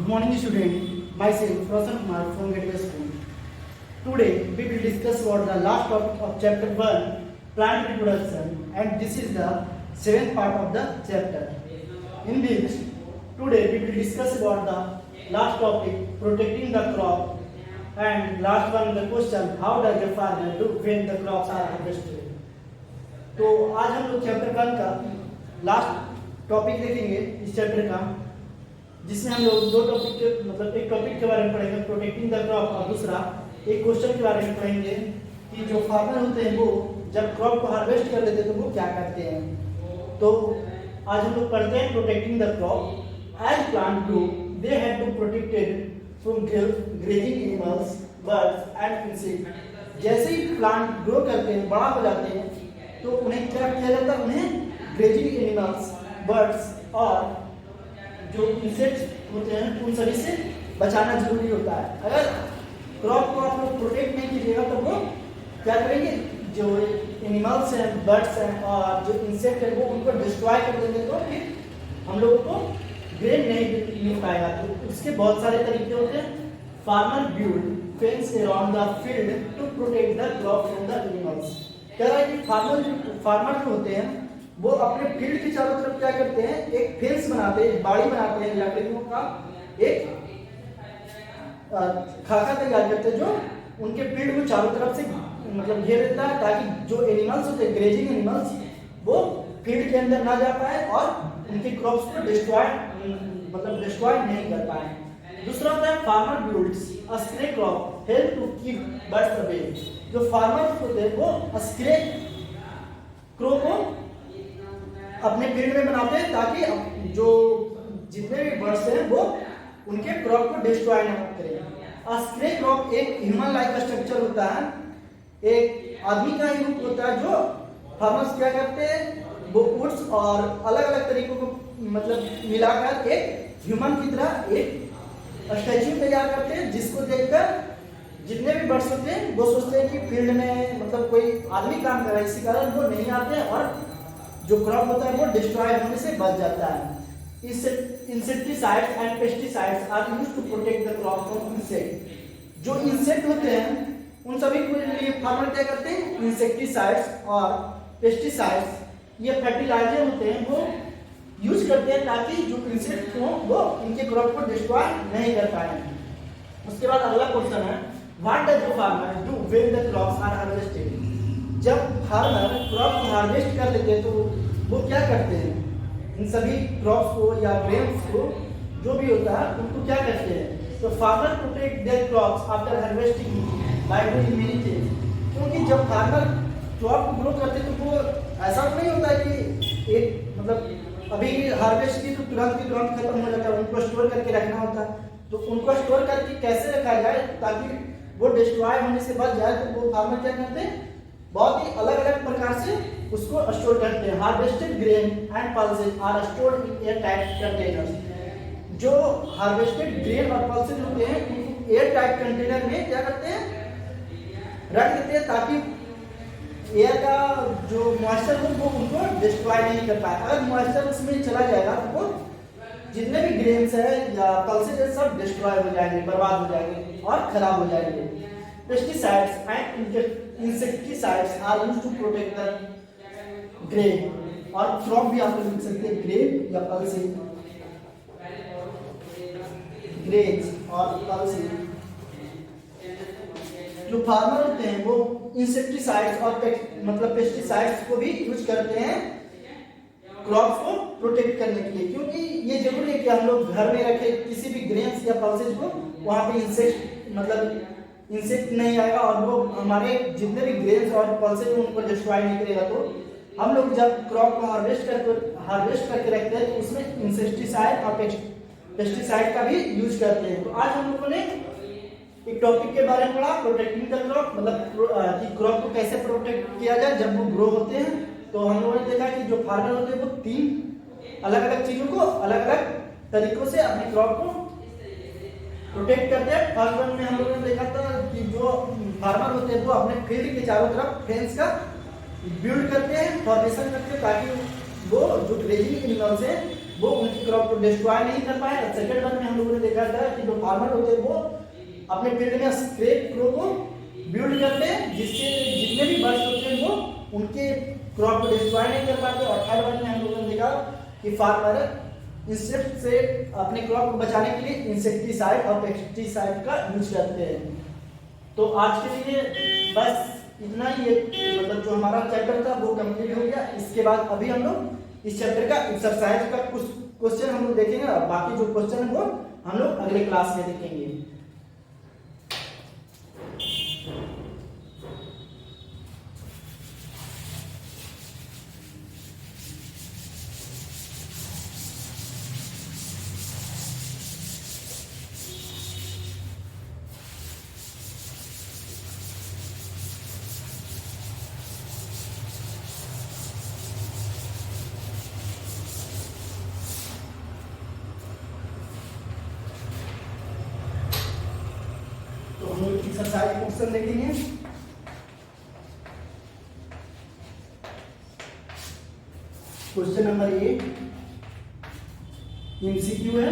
Good morning, student. Myself, Roshan Kumar from Gateway School. Today, we will discuss about the last topic of chapter 1, plant reproduction, and this is the seventh part of the chapter. In which, today we will discuss about the last topic, protecting the crop, and last one the question, how does the farmer do when the crops are harvested? तो आज हम लोग chapter 1 का last topic देखेंगे इस chapter का, जिसमें हम लोग दो टॉपिक के मतलब एक टॉपिक के बारे में पढ़ेंगे प्रोटेक्टिंग द क्रॉप, और दूसरा एक क्वेश्चन के बारे में पढ़ेंगे कि जो फार्मर होते हैं वो जब क्रॉप को हार्वेस्ट कर लेते हैं तो वो क्या करते हैं। तो आज हम लोग पढ़ते हैं protecting the crop. As plant grow they have to protected from grazing animals, birds and insect. जैसे ही प्लांट ग्रो करते हैं, बड़ा हो जाते हैं, तो उन्हें क्या किया जाता है, उन्हें ग्रेजिंग एनिमल्स, बर्ड्स और जो इंसेक्ट्स होते हैं उन सभी से बचाना जरूरी होता है। अगर क्रॉप को आप लोग प्रोटेक्ट नहीं कीजिएगा तो वो क्या करेंगे, जो एनिमल्स हैं, बर्ड्स हैं और जो इंसेक्ट है वो उनको डिस्ट्रॉय कर देंगे, तो फिर हम लोगों को ग्रेन नहीं मिल पाएगा। तो उसके बहुत सारे तरीके होते हैं। Farmer build fence around the field to protect the crop from the animals. कह रहा है कि फार्मर जो होते हैं वो अपने फील्ड के चारों तरफ क्या करते हैं, एक फेंस बनाते हैं, बाड़ी बनाते हैं, लकड़ियों का एक खाका तैयार करते हैं जो उनके फील्ड को चारों तरफ से मतलब घेर देता है, ताकि जो एनिमल्स होते हैं, ग्रेजिंग एनिमल्स, वो फील्ड के अंदर ना जा पाए और उनके क्रॉप्स को डिस्ट्रॉय नहीं कर पाए। दूसरा होता है farmer builds a scarecrow help to keep birds away. जो फार्मर होते हैं वो स्क्रे क्रॉ को अपने फील्ड में बनाते हैं, ताकि जो जितने भी बर्ड्स हैं वो उनके क्रॉप को डिस्ट्रॉय ना करें। स्क्रे क्रॉप एक ह्यूमन लाइक स्ट्रक्चर होता है, एक आदमी का ही रूप होता है। जो फार्मर्स क्या करते हैं, वो वुड्स और अलग अलग तरीकों को मतलब मिलाकर एक ह्यूमन की तरह एक स्टैच्यू तैयार करते हैं, जिसको देखकर जितने भी बर्ड्स होते हैं वो सोचते हैं कि फील्ड में मतलब कोई आदमी काम कर रहा है, इसी कारण वो नहीं आते हैं और जो क्रॉप होता है वो डिस्ट्रॉय होने से बच जाता है। Insecticides and pesticides are used to protect the crop from insect. जो इंसेक्ट होते हैं उन सभी के लिए फार्मर क्या करते हैं, इंसेक्टिसाइड्स और पेस्टिसाइड्स, ये फर्टिलाइजर होते हैं, वो यूज करते हैं ताकि जो इंसेक्ट हो वो इनके क्रॉप को डिस्ट्रॉय नहीं कर पाए। उसके बाद अगला क्वेश्चन है, what does the farmer do when the crops are harvested. जब फार्मर क्रॉप को हार्वेस्ट कर लेते हैं तो वो क्या करते हैं, इन सभी क्रॉप्स को या ग्रेन्स को जो भी होता है उनको क्या करते हैं। तो farmer protect their crops after harvesting by doing many things. क्योंकि जब फार्मर क्रॉप को ग्रो करते हैं तो वो ऐसा नहीं होता है कि एक मतलब अभी हार्वेस्ट की तो तुरंत की तुरंत खत्म हो जाता है, उनको स्टोर करके रखना होता है। तो उनको स्टोर करके कैसे रखा जाए ताकि वो डिस्ट्रॉय होने से बच जाए, तो वो फार्मर क्या करते हैं, बहुत ही अलग अलग प्रकार से उसको स्टोर करते हैं। Harvested grain and pulses are stored in airtight containers. जो हार्वेस्टेड ग्रेन और पल्सेस होते हैं उनको एयर टाइट कंटेनर में क्या करते हैं, रख देते हैं, ताकि एयर का जो मॉइस्चर हो वो उनको डिस्ट्रॉय नहीं कर पाए। अगर मॉइस्चर उसमें चला जाएगा तो वो जितने भी ग्रेन्स है या पल्सेस है सब डिस्ट्रॉय हो जाएंगे, बर्बाद हो जाएंगे और खराब हो जाएंगे। Pesticides and insecticides are used to protect the grain, और क्रॉप भी आप लिख सकते हैं ग्रेन या पल्सेस, ग्रेन्स और पल्सेस। जो फार्मर होते हैं वो इंसेक्टिसाइड्स और मतलब पेस्टिसाइड्स को भी यूज करते हैं क्रॉप्स को प्रोटेक्ट करने के लिए, क्योंकि ये जरूरी है कि हम लोग घर में रखे किसी भी ग्रेन्स या पल्सेस को वहां पे इंसेक्ट नहीं आएगा और वो हमारे जितने भी ग्रेन्स और पल्सेस उनको डिस्ट्रॉय नहीं करेगा। तो हम लोग जब क्रॉप को हार्वेस्ट करके रखते हैं तो उसमें इंसेक्टिसाइड और पेस्टिसाइड का भी यूज करते हैं। तो आज हम लोगों ने एक टॉपिक के बारे में पढ़ा, प्रोटेक्टिंग द क्रॉप, मतलब कि क्रॉप को कैसे प्रोटेक्ट किया जाए जब वो ग्रो होते हैं। तो हम लोगों ने देखा कि जो फार्मर होते हैं वो 3 अलग अलग चीजों को अलग अलग तरीकों से अपने क्रॉप को प्रोटेक्ट करते हैं। फर्स्ट वन में हम लोगों ने देखा था कि जो फार्मर होते हैं वो अपने फील्ड के चारों तरफ फेंस का बिल्ड करते हैं, फॉर्मेशन करते हैं, ताकि वो जो ग्रेजिंग एनिमल्स हैं वो उनकी क्रॉप को डिस्ट्रॉय नहीं कर पाए। सेकंड वन में हम लोगों ने देखा था कि जो फार्मर होते हैं वो अपने फील्ड में स्क्रैप क्रो को बिल्ड करते हैं, जिससे जितने भी बर्ड्स होते हैं वो उनके क्रॉप को डिस्ट्रॉय नहीं कर पाते। और थर्ड वन में हम लोगों ने देखा कि फार्मर इंसेक्ट से अपने क्रॉप को बचाने के लिए इंसेक्टिसाइड और पेस्टिसाइड का यूज करते हैं। तो आज के लिए बस इतना ही है, मतलब जो हमारा चैप्टर था वो कंप्लीट हो गया। इसके बाद अभी हम लोग इस चैप्टर का एक्सरसाइज का कुछ क्वेश्चन हम लोग देखेंगे और बाकी जो क्वेश्चन है वो हम लोग अगले क्लास में देखेंगे। एक्सरसाइज क्वेश्चन देखेंगे। क्वेश्चन नंबर 8 एमसीक्यू है।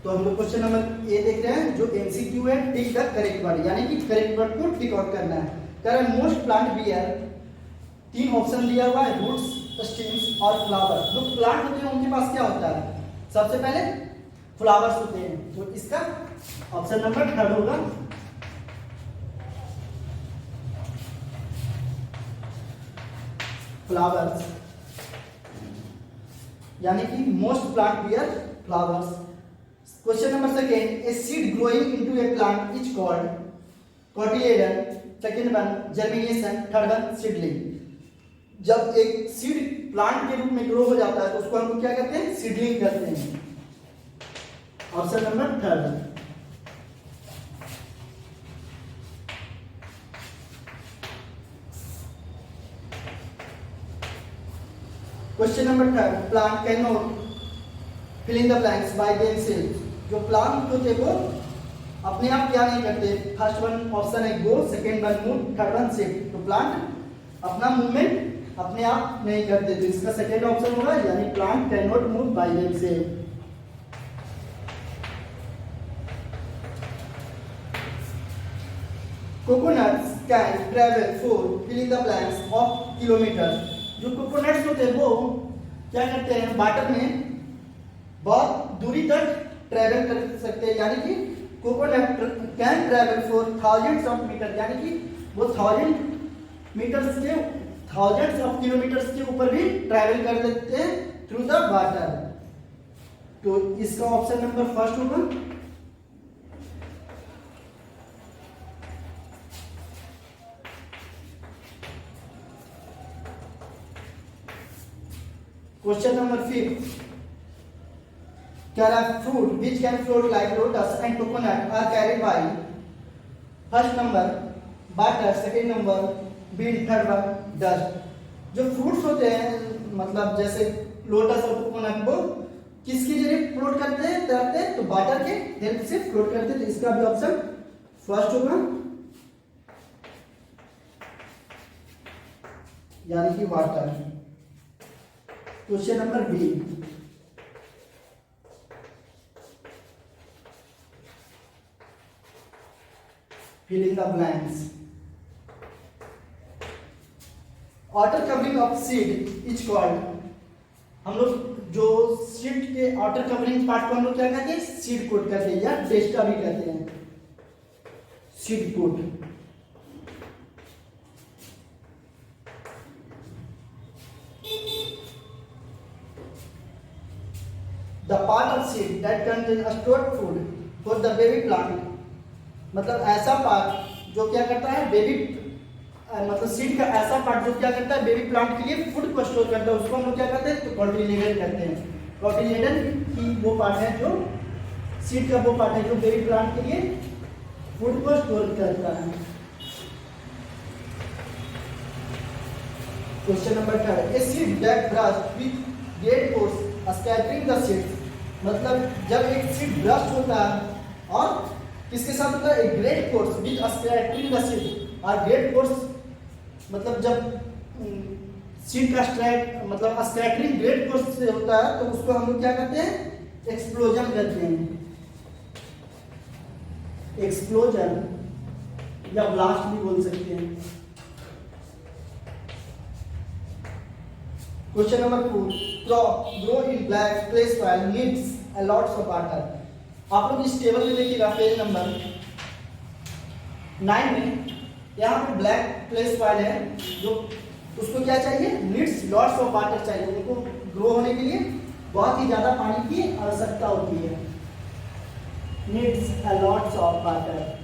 तो हम लोग क्वेश्चन नंबर ए देख रहे हैं। जो एमसीक्यू है, टिक द करेक्ट वर्ड, यानी कि करेक्ट वर्ड को टिक आउट करना है। कह रहा है मोस्ट प्लांट बियर, 3 ऑप्शन दिया हुआ है, रूट्स, स्टेम्स और फ्लावर। जो प्लांट होते हैं उनके पास क्या होता है? सबसे पहले फ्लावर्स होते हैं, तो इसका ऑप्शन नंबर 3 होगा। फ्लावर्स, यानी कि most plant beer flowers. Question number 2, a seed growing into A plant is called cotyledon. Second one germination, third one seedling. जब एक सीड प्लांट के रूप में ग्रो हो जाता है तो उसको हम लोग क्या कहते हैं? सीडलिंग कहते हैं। Option number 3। Question number 3, plant can not fill in the blanks by themselves. जो प्लांट होते वो अपने आप क्या नहीं करते? फर्स्ट वन ऑप्शन है go, second one move, third one shift. तो प्लांट अपना मूवमेंट अपने आप नहीं करते, तो इसका सेकंड ऑप्शन होगा, यानी plant can not move by themselves. Coconuts can travel for fill in the blanks of kilometres. जो कोकोनट्स होते हैं वो क्या करते हैं? वाटर में बहुत दूरी तक ट्रैवल कर सकते हैं, यानी कि coconut can travel for thousands of metre, यानी कि वो 1000 मीटर्स के, थाउजेंड्स ऑफ किलोमीटर्स के ऊपर भी ट्रैवल कर देते हैं थ्रू द वाटर। तो इसका ऑप्शन नंबर 1 होगा। Question number 5, fruit which can float like lotus and coconut are carried by first number butter, second number bean, third one dust। जो फ्रूट्स होते हैं, मतलब जैसे लोटस और कोकोनट, वो किसके जरिए फ्लोट करते हैं, तैरते हैं? तो वाटर के हेल्प से फ्लोट करते हैं। तो इसका भी ऑप्शन 1 होगा, यानी कि water. Question number B, fill in the blanks। outer covering of seed is called, हम लोग जो सीड के आउटर कवरिंग पार्ट को हम लोग क्या कहते हैं? सीड कोट कहते हैं, या टेस्टा भी कहते हैं, seed coat. The part of seed that contains a stored food for the baby plant, मतलब ऐसा पार्ट जो क्या करता है? बेबी, मतलब सीड का ऐसा पार्ट जो क्या करता है? बेबी प्लांट के लिए फूड को स्टोर करता है, उसको हम लोग क्या कहते हैं? तो कोटिलेडन कहते हैं। कोटिलेडन की वो पार्ट है जो सीड का वो पार्ट है जो बेबी प्लांट के लिए फूड को स्टोर करता है। Question number 3, a seed that burst with great force scattering the seeds. मतलब जब एक सीड ब्रस्ट होता है और किसके साथ होता है? एक great force with scattering the seed, और ग्रेट फोर्स मतलब जब सीड का मतलब स्कैटरिंग ग्रेट फोर्स से होता है तो उसको हम लोग क्या कहते हैं, एक्सप्लोजन कहते हैं, एक्सप्लोजन या ब्लास्ट भी बोल सकते हैं। Question number 2, crop grow in black clay soil needs a lots of water. आप लोग इस टेबल में देखिएगा पेज नंबर 9 में, यहाँ पे ब्लैक क्ले सॉइल है जो उसको क्या चाहिए, नीड्स लॉट्स ऑफ वाटर चाहिए, उनको ग्रो होने के लिए बहुत ही ज्यादा पानी की आवश्यकता होती है, needs a lots of water.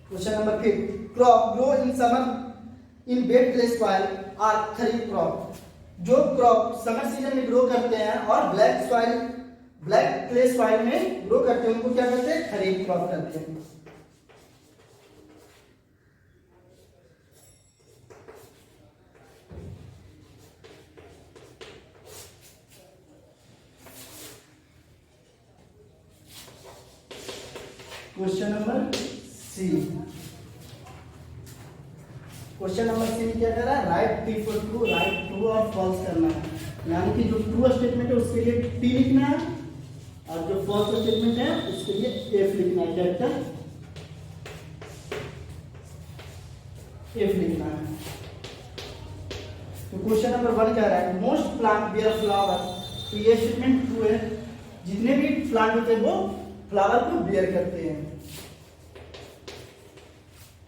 Question number 3, crop grow in summer in wet clay soil are kharif crop. जो क्रॉप समर सीजन में ग्रो करते हैं और ब्लैक क्ले सॉइल में ग्रो करते हैं उनको क्या कहते हैं, खरीफ क्रॉप कहते हैं। Question number C, question number C में क्या कर रहा है, write T for true, write true और फॉल्स करना है, यानी कि जो ट्रू स्टेटमेंट है उसके लिए टी लिखना है और जो फॉल्स स्टेटमेंट है उसके लिए एफ लिखना है, कैपिटल एफ लिखना है। तो क्वेश्चन नंबर 1 कह रहा है मोस्ट प्लांट बियर फ्लावर, तो ये स्टेटमेंट ट्रू है, जितने भी प्लांट होते हैं वो फ्लावर को बियर करते हैं।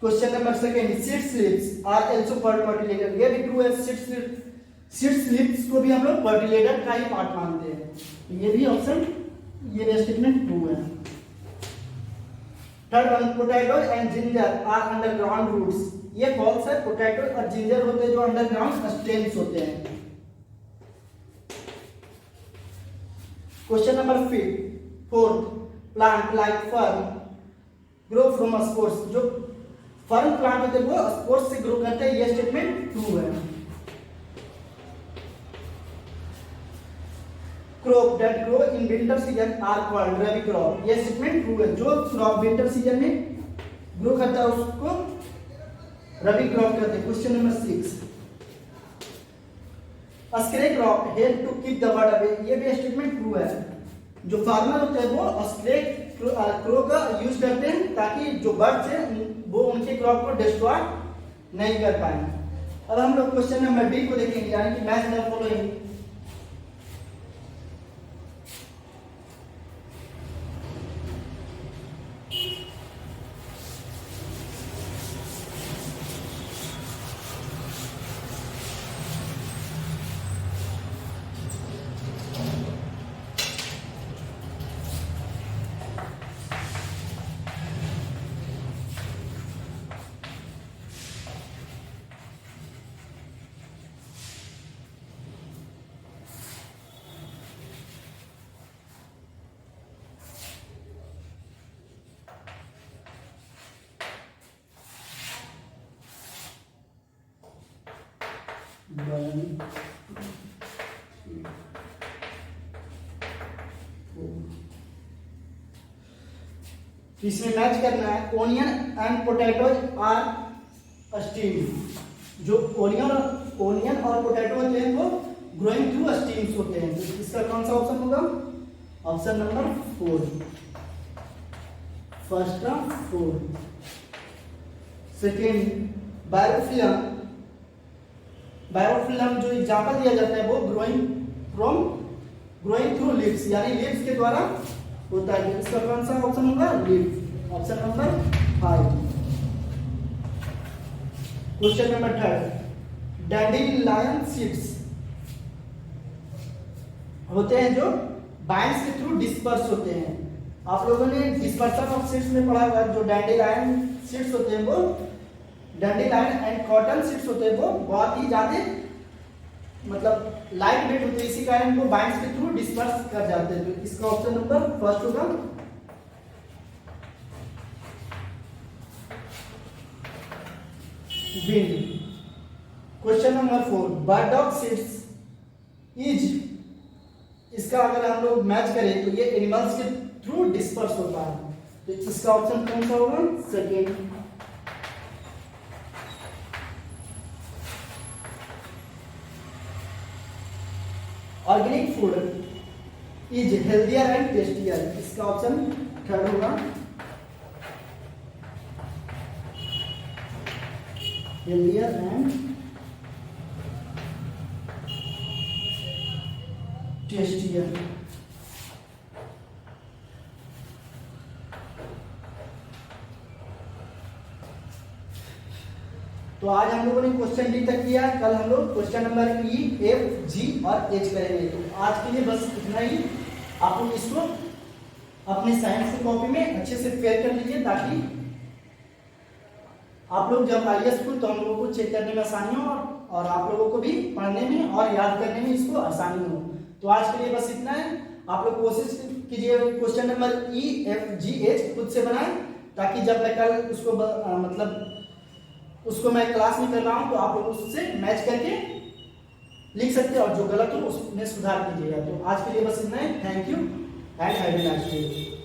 Question number 2, seeds leaves are also fertiliser, ये भी ट्रू है, सीड्स लीव्स को भी हम लोग फर्टिलाइजर का ही पार्ट मानते हैं, ये भी ऑप्शन, ये स्टेटमेंट ट्रू है। Third one, potato and ginger are underground roots, ये फॉल्स है, पोटैटो और जिंजर होते हैं जो अंडरग्राउंड स्टेम्स होते हैं। Question number 4, plant like fern grow from spores, जो फर्न प्लांट होते हैं वो स्पोर्स से ग्रो करते हैं, ये स्टेटमेंट ट्रू है। Crop that grow in winter season are called rabi crop, ये स्टेटमेंट ट्रू है, जो क्रॉप विंटर सीजन में ग्रो करता है उसको रबी क्रॉप कहते हैं। Question number 6, scarecrow help to keep the bird away, ये भी स्टेटमेंट ट्रू है, जो फार्मर होते हैं वो स्क्रे क्रो का यूज करते हैं ताकि जो बर्ड्स हैं वो उनके क्रॉप को डिस्ट्रॉय नहीं कर पाए। अब हम लोग क्वेश्चन नंबर डी को देखेंगे, यानी कि मैच द फॉलोइंग। इसमें मैच करना है, onion and potatoes are stem, जो ओनियन और पोटैटो होते हैं वो ग्रोइंग थ्रू स्टीम्स होते हैं, तो इसका कौन सा ऑप्शन होगा, option number 4, first term 4। Second, biofilm जो एग्जांपल दिया जाता है वो ग्रोइंग थ्रू लीव्स, यानी लीव्स के द्वारा होता है, इसका कौन सा ऑप्शन होगा, leaves, option number 5। Question number 3, dandelion seeds होते हैं जो बाइंड्स के थ्रू डिस्पर्स होते हैं, आप लोगों ने डिस्पर्सन ऑफ सीड्स में पढ़ा हुआ है, जो डैंडेलियन सीड्स होते हैं वो डैंडेलियन एंड कॉटन सीड्स होते हैं वो बहुत ही ज्यादा मतलब लाइट वेट होते हैं, इसी कारण वो बाइंड्स के थ्रू डिस्पर्स कर जाते हैं, तो इसका ऑप्शन नंबर फर्स्ट होगा। Wind. Question number 4, burdock seeds is इसका अगर हम लोग मैच करें तो ये एनिमल्स के थ्रू डिस्पर्स होता है, तो इसका ऑप्शन कौन सा होगा? Second. Organic food is healthier and tastier, इसका ऑप्शन थर्ड होगा, हेल्दियर एंड टेस्टियर। तो आज हम लोगों ने क्वेश्चन डी तक किया, कल हम लोग क्वेश्चन नंबर ई, एफ, जी और एच करेंगे। तो आज के लिए बस इतना ही। आप लोग इसको अपने साइंस की कॉपी में अच्छे से फेयर कर लीजिए, ताकि आप लोग जब आइए स्कूल तो हम लोगों को चेक करने में आसानी हो और आप लोगों को भी पढ़ने में और याद करने में इसको आसानी हो। तो आज के लिए बस इतना है। आप लोग कोशिश कीजिए क्वेश्चन नंबर ई, एफ, जी, एच खुद से बनाएं, ताकि जब मैं कल उसको मतलब उसको मैं क्लास में कर रहा हूं तो आप लोग उससे मैच करके लिख सकते हैं, और जो गलत हो उसमें सुधार कीजिएगा। तो आज के लिए बस इतना है। Thank you and have a nice day.